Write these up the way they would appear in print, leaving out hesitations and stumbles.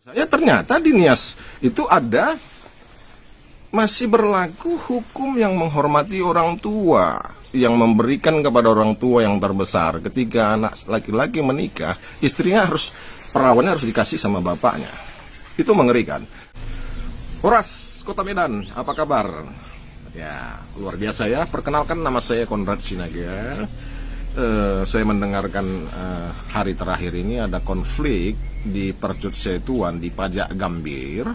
Saya ternyata di Nias itu ada masih berlaku hukum yang menghormati orang tua, yang memberikan kepada orang tua yang terbesar. Ketika anak laki-laki menikah, istrinya perawannya harus dikasih sama bapaknya. Itu mengerikan. Horas, Kota Medan, apa kabar? Ya, luar biasa ya. Perkenalkan, nama saya Konrad Sinaga. Saya mendengarkan hari terakhir ini ada konflik di Percut Setuan di Pajak Gambir.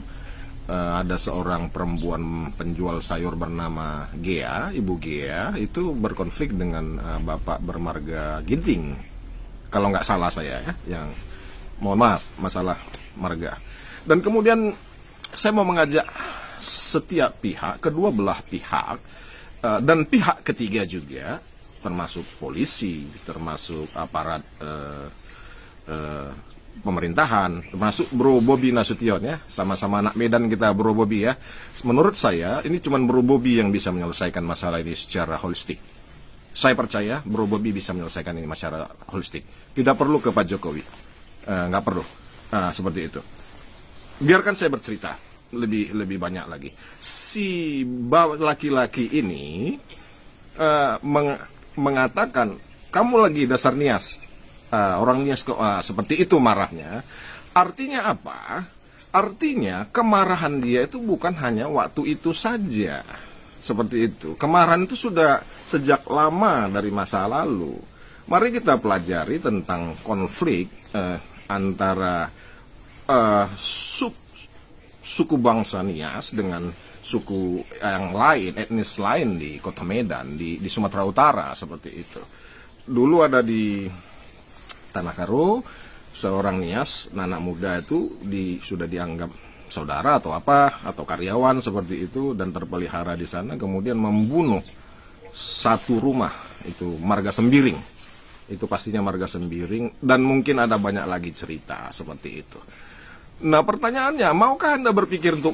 Ada seorang perempuan penjual sayur bernama Gea, Ibu Gea, itu berkonflik dengan Bapak bermarga Ginting. Kalau nggak salah saya ya, yang mohon maaf masalah marga. Dan kemudian saya mau mengajak setiap pihak, kedua belah pihak, dan pihak ketiga juga, termasuk polisi, termasuk aparat pemerintahan, termasuk Bro Bobi Nasution ya, sama-sama anak Medan kita Bro Bobi ya. Menurut saya ini cuma Bro Bobi yang bisa menyelesaikan masalah ini secara holistik. Saya percaya Bro Bobi bisa menyelesaikan ini secara holistik. Tidak perlu ke Pak Jokowi, nggak perlu seperti itu. Biarkan saya bercerita lebih banyak lagi. Si laki-laki ini mengatakan, kamu lagi dasar Nias. Orang Nias kok seperti itu marahnya. Artinya apa? Artinya kemarahan dia itu bukan hanya waktu itu saja. Seperti itu. Kemarahan itu sudah sejak lama dari masa lalu. Mari kita pelajari tentang konflik antara suku bangsa Nias dengan suku yang lain, etnis lain di Kota Medan, di Sumatera Utara seperti itu. Dulu ada di Tanah Karo, seorang Nias, anak muda itu sudah dianggap saudara atau apa, atau karyawan seperti itu, dan terpelihara di sana, kemudian membunuh satu rumah, itu Marga Sembiring. Itu pastinya Marga Sembiring, dan mungkin ada banyak lagi cerita seperti itu. Nah pertanyaannya, maukah Anda berpikir untuk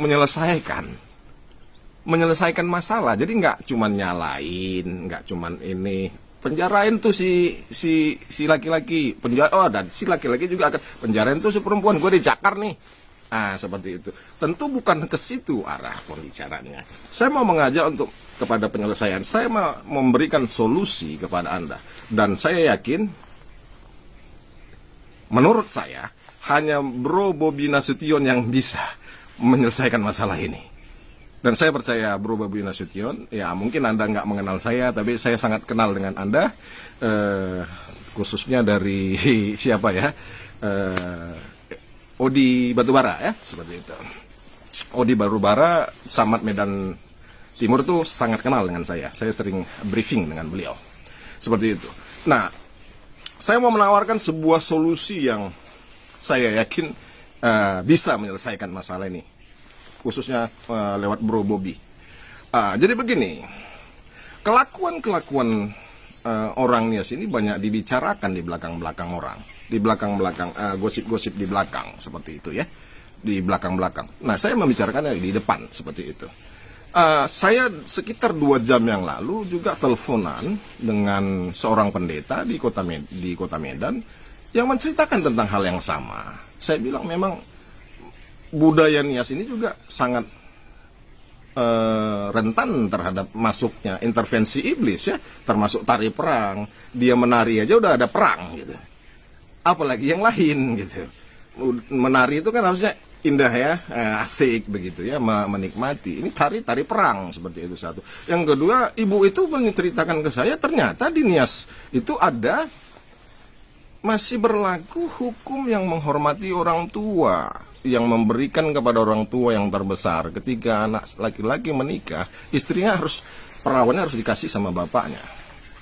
menyelesaikan masalah? Jadi nggak cuman nyalain, nggak cuman ini penjarain tuh si laki-laki, dan si laki-laki juga akan penjarain tuh si perempuan, gue dicakar nih. Seperti itu. Tentu bukan ke situ arah pembicaranya. Saya mau mengajak kepada penyelesaian. Saya mau memberikan solusi kepada Anda, dan saya yakin, menurut saya, hanya Bro Bobi Nasution yang bisa menyelesaikan masalah ini. Dan saya percaya Bro Bobi Nasution, ya mungkin Anda nggak mengenal saya, tapi saya sangat kenal dengan Anda, khususnya dari siapa ya, Odi Batubara ya, seperti itu. Odi Batubara, Camat Medan Timur tuh sangat kenal dengan saya sering briefing dengan beliau, seperti itu. Nah, saya mau menawarkan sebuah solusi yang saya yakin bisa menyelesaikan masalah ini, khususnya lewat Bro Bobi. Jadi begini, kelakuan orang Nias ini banyak dibicarakan di belakang-belakang orang, di belakang-belakang gosip-gosip di belakang seperti itu ya, di belakang-belakang. Nah, saya membicarakannya di depan seperti itu. Saya sekitar 2 jam yang lalu juga teleponan dengan seorang pendeta di Kota Medan yang menceritakan tentang hal yang sama. Saya bilang memang budaya Nias ini juga sangat rentan terhadap masuknya intervensi iblis ya, termasuk tari perang. Dia menari aja udah ada perang gitu, apalagi yang lain gitu. Menari itu kan harusnya indah ya, asik begitu ya, menikmati. Ini tari perang seperti itu satu. Yang kedua, ibu itu menceritakan ke saya, ternyata di Nias itu ada masih berlaku hukum yang menghormati orang tua, yang memberikan kepada orang tua yang terbesar. Ketika anak laki-laki menikah, istrinya perawannya harus dikasih sama bapaknya.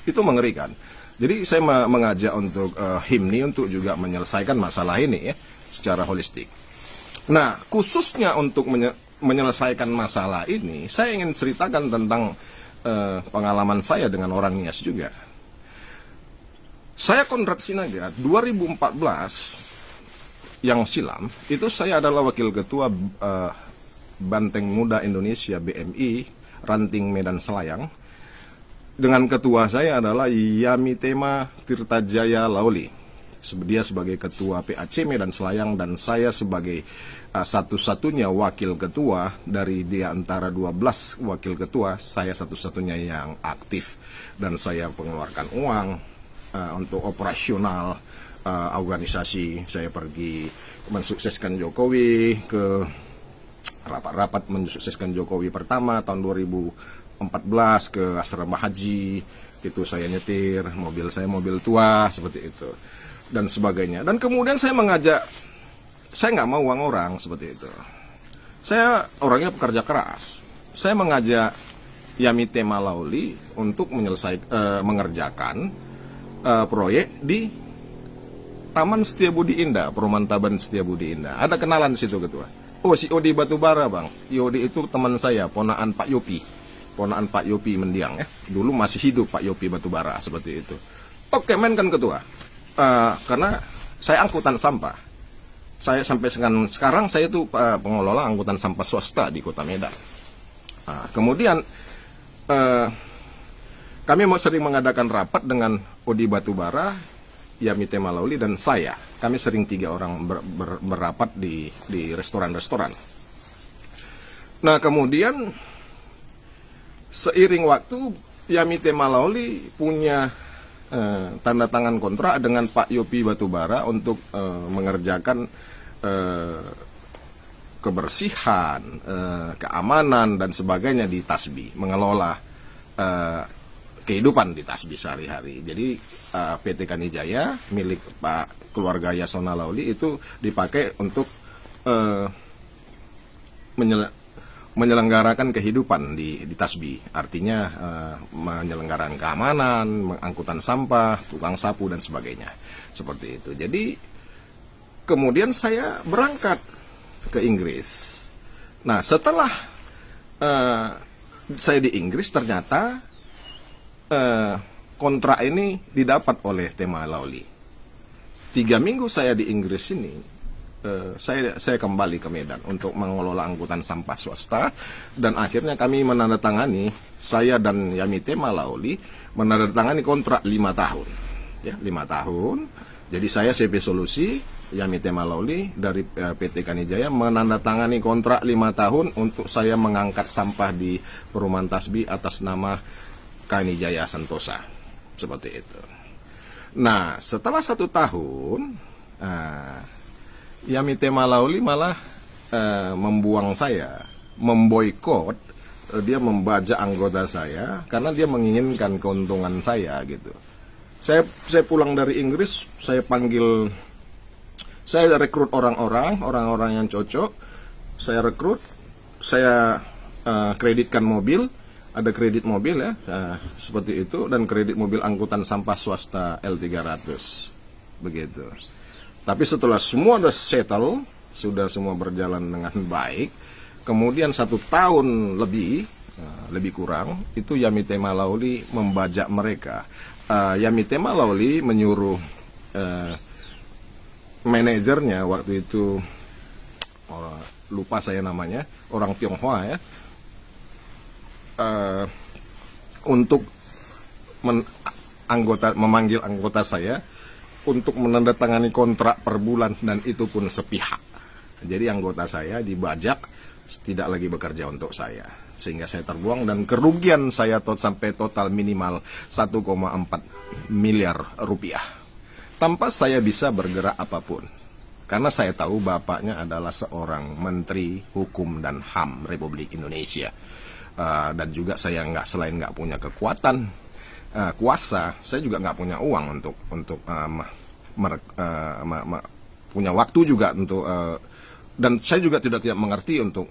Itu mengerikan. Jadi saya mengajak untuk HIMNI untuk juga menyelesaikan masalah ini ya, secara holistik. Nah, khususnya untuk menyelesaikan masalah ini, saya ingin ceritakan tentang pengalaman saya dengan orang Nias juga. Saya Konrad Sinaga, 2014 yang silam, itu saya adalah wakil ketua Banteng Muda Indonesia BMI, Ranting Medan Selayang. Dengan ketua saya adalah Yamitema Tirtajaya Lauli. Dia sebagai ketua PAC Medan Selayang dan saya sebagai satu-satunya wakil ketua dari di antara 12 wakil ketua, saya satu-satunya yang aktif dan saya mengeluarkan uang untuk operasional organisasi. Saya pergi mensukseskan Jokowi ke rapat-rapat mensukseskan Jokowi pertama tahun 2014 ke asrama haji. Itu saya nyetir, mobil saya mobil tua seperti itu dan sebagainya. Dan kemudian saya mengajak, saya nggak mau uang orang seperti itu. Saya orangnya pekerja keras. Saya mengajak Yamite Malauli untuk mengerjakan proyek di Taman Setiabudi Indah, Perumahan Taman Setiabudi Indah. Ada kenalan di situ ketua. Oh, si Odi Batubara bang. Odi itu teman saya, ponaan Pak Yopi. Ponaan Pak Yopi Mendiang ya. Dulu masih hidup Pak Yopi Batubara seperti itu. Oke, men kan ketua. Karena saya angkutan sampah. Saya sampai sekarang saya itu pengelola angkutan sampah swasta di Kota Medan. Kemudian kami sering mengadakan rapat dengan Odi Batubara, Yamite Malauli dan saya. Kami sering 3 orang berapat di restoran-restoran. Nah kemudian seiring waktu Yamite Malauli punya tanda tangan kontrak dengan Pak Yopi Batubara untuk mengerjakan kebersihan, keamanan dan sebagainya di Tasbi, mengelola kehidupan di Tasbi sehari-hari. Jadi PT Kanijaya milik Pak keluarga Yasona Lauli itu dipakai untuk menyelenggarakan kehidupan di Tasbi. Artinya menyelenggarakan keamanan, angkutan sampah, tukang sapu dan sebagainya. Seperti itu. Jadi kemudian saya berangkat ke Inggris. Nah setelah saya di Inggris ternyata kontrak ini didapat oleh Tema Lauli. 3 minggu saya di Inggris ini, saya kembali ke Medan untuk mengelola angkutan sampah swasta dan akhirnya kami menandatangani, saya dan Yamite Malauli menandatangani kontrak 5 tahun. Ya, 5 tahun. Jadi saya CP Solusi, Yamite Malauli dari PT Kanijaya menandatangani kontrak 5 tahun untuk saya mengangkat sampah di Perumahan Tasbi atas nama Kanijaya Sentosa. Seperti itu. Nah, setelah 1 tahun, Yamite Malauli malah membuang saya, memboikot, dia membajak anggota saya karena dia menginginkan keuntungan saya gitu. Saya pulang dari Inggris, saya rekrut orang-orang yang cocok, saya rekrut, saya kreditkan mobil. Ada kredit mobil ya, seperti itu, dan kredit mobil angkutan sampah swasta L300, begitu. Tapi setelah semua sudah settle, sudah semua berjalan dengan baik, kemudian 1 tahun lebih kurang, itu Yamite Malauli membajak mereka. Yamite Malauli menyuruh manajernya waktu itu, lupa saya namanya, orang Tionghoa ya, untuk memanggil anggota saya untuk menandatangani kontrak per bulan dan itu pun sepihak. Jadi anggota saya dibajak, tidak lagi bekerja untuk saya, sehingga saya terbuang dan kerugian saya sampai total minimal 1,4 miliar rupiah tanpa saya bisa bergerak apapun. Karena saya tahu bapaknya adalah seorang Menteri Hukum dan HAM Republik Indonesia. Dan juga saya selain nggak punya kekuatan kuasa, saya juga nggak punya uang untuk punya waktu juga untuk dan saya juga tidak mengerti untuk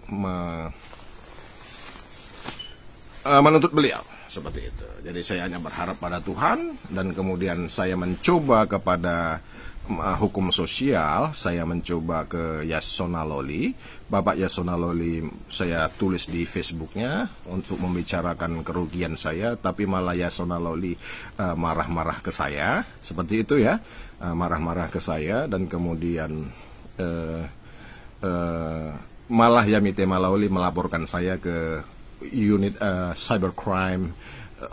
menuntut beliau seperti itu. Jadi saya hanya berharap pada Tuhan dan kemudian saya mencoba kepada hukum sosial, saya mencoba ke Yasona Loli, Bapak Yasona Loli, saya tulis di Facebooknya untuk membicarakan kerugian saya, tapi malah Yasona Loli marah-marah ke saya, seperti itu ya, marah-marah ke saya, dan kemudian malah Yamite Malauli melaporkan saya ke unit cybercrime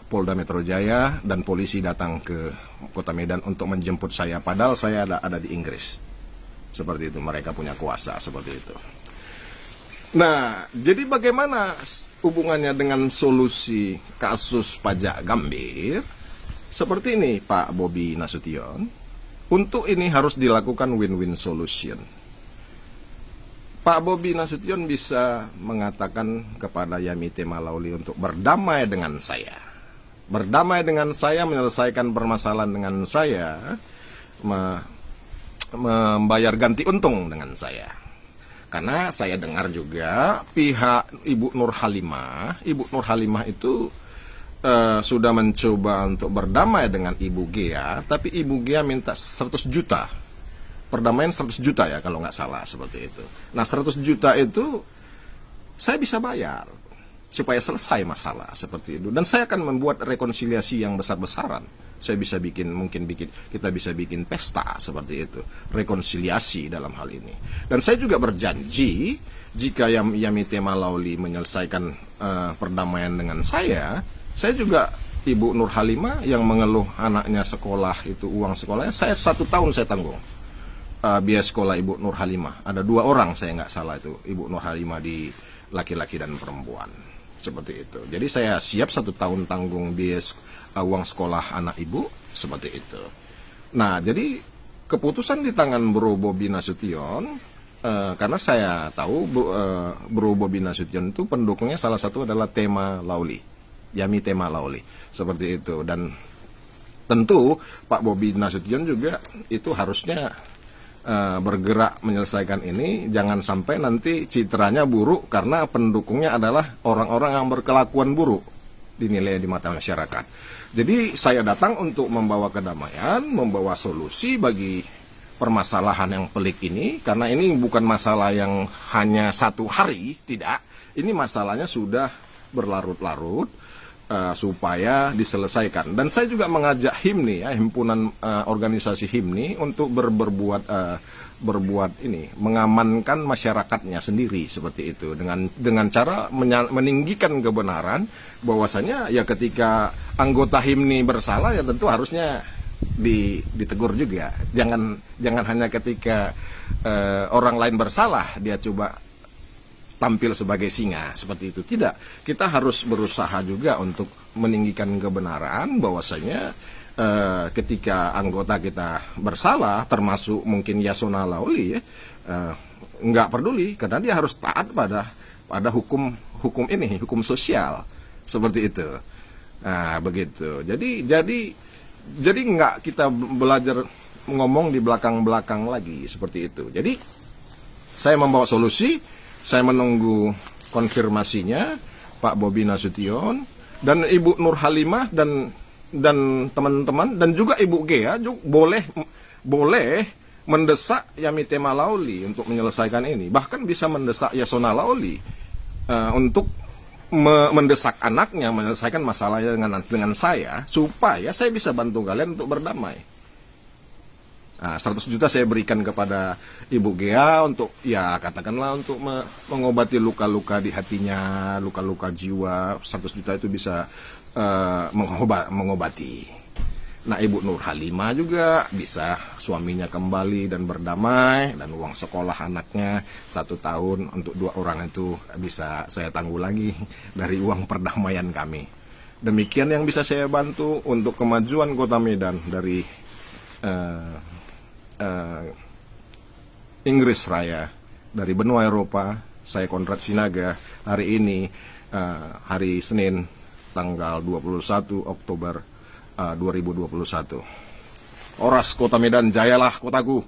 Polda Metro Jaya dan polisi datang ke Kota Medan untuk menjemput saya, padahal saya ada di Inggris. Seperti itu, mereka punya kuasa seperti itu. Nah, jadi bagaimana hubungannya dengan solusi kasus pajak Gambir? Seperti ini Pak Bobi Nasution. Untuk ini harus dilakukan win-win solution. Pak Bobi Nasution bisa mengatakan kepada Yamite Malauli untuk berdamai dengan saya. Berdamai dengan saya, menyelesaikan permasalahan dengan saya, membayar ganti untung dengan saya. Karena saya dengar juga pihak Ibu Nur Halimah itu sudah mencoba untuk berdamai dengan Ibu Gea, tapi Ibu Gea minta 100 juta. Perdamaian 100 juta ya kalau nggak salah, seperti itu. Nah 100 juta itu saya bisa bayar supaya selesai masalah seperti itu. Dan saya akan membuat rekonsiliasi yang besar-besaran. Saya bisa kita bisa bikin pesta seperti itu, rekonsiliasi dalam hal ini. Dan saya juga berjanji jika Yamite Malauli menyelesaikan perdamaian dengan saya juga Ibu Nur Halimah yang mengeluh anaknya sekolah itu uang sekolahnya, saya 1 tahun saya tanggung biaya sekolah Ibu Nur Halimah. Ada 2 orang saya nggak salah itu Ibu Nur Halimah, di laki-laki dan perempuan seperti itu. Jadi saya siap 1 tahun tanggung biaya uang sekolah anak ibu seperti itu. Nah, jadi keputusan di tangan Bro Bobi Nasution, karena saya tahu Bro Bobi Nasution itu pendukungnya salah satu adalah Tema Lauli, Yamite Malauli seperti itu. Dan tentu Pak Bobi Nasution juga itu harusnya bergerak menyelesaikan ini, jangan sampai nanti citranya buruk karena pendukungnya adalah orang-orang yang berkelakuan buruk dinilai di mata masyarakat. Jadi saya datang untuk membawa kedamaian, membawa solusi bagi permasalahan yang pelik ini, karena ini bukan masalah yang hanya 1 hari, tidak. Ini masalahnya sudah berlarut-larut, supaya diselesaikan. Dan saya juga mengajak HIMNI ya, himpunan organisasi HIMNI untuk berbuat ini, mengamankan masyarakatnya sendiri seperti itu, dengan cara meninggikan kebenaran bahwasanya ya ketika anggota HIMNI bersalah ya tentu harusnya ditegur juga. Jangan hanya ketika orang lain bersalah dia coba tampil sebagai singa seperti itu. Tidak, kita harus berusaha juga untuk meninggikan kebenaran bahwasanya ketika anggota kita bersalah, termasuk mungkin Yasona Lauli ya, nggak peduli karena dia harus taat pada hukum ini, hukum sosial seperti itu. Nah begitu. Jadi nggak kita belajar ngomong di belakang-belakang lagi seperti itu. Jadi saya membawa solusi. Saya menunggu konfirmasinya Pak Bobi Nasution dan Ibu Nur Halimah dan teman-teman dan juga Ibu Gea juga boleh mendesak Yamite Malauli untuk menyelesaikan ini. Bahkan bisa mendesak Yasona Lauli untuk mendesak anaknya menyelesaikan masalahnya dengan saya, supaya saya bisa bantu kalian untuk berdamai. Nah, 100 juta saya berikan kepada Ibu Gea untuk ya katakanlah untuk mengobati luka-luka di hatinya, luka-luka jiwa. 100 juta itu bisa mengobati. Nah, Ibu Nur Halimah juga bisa suaminya kembali dan berdamai, dan uang sekolah anaknya 1 tahun untuk 2 orang itu bisa saya tangguh lagi dari uang perdamaian kami. Demikian yang bisa saya bantu untuk kemajuan Kota Medan dari Inggris Raya, dari benua Eropa. Saya Konrad Sinaga hari ini, hari Senin tanggal 21 Oktober 2021. Oras Kota Medan, jayalah kotaku.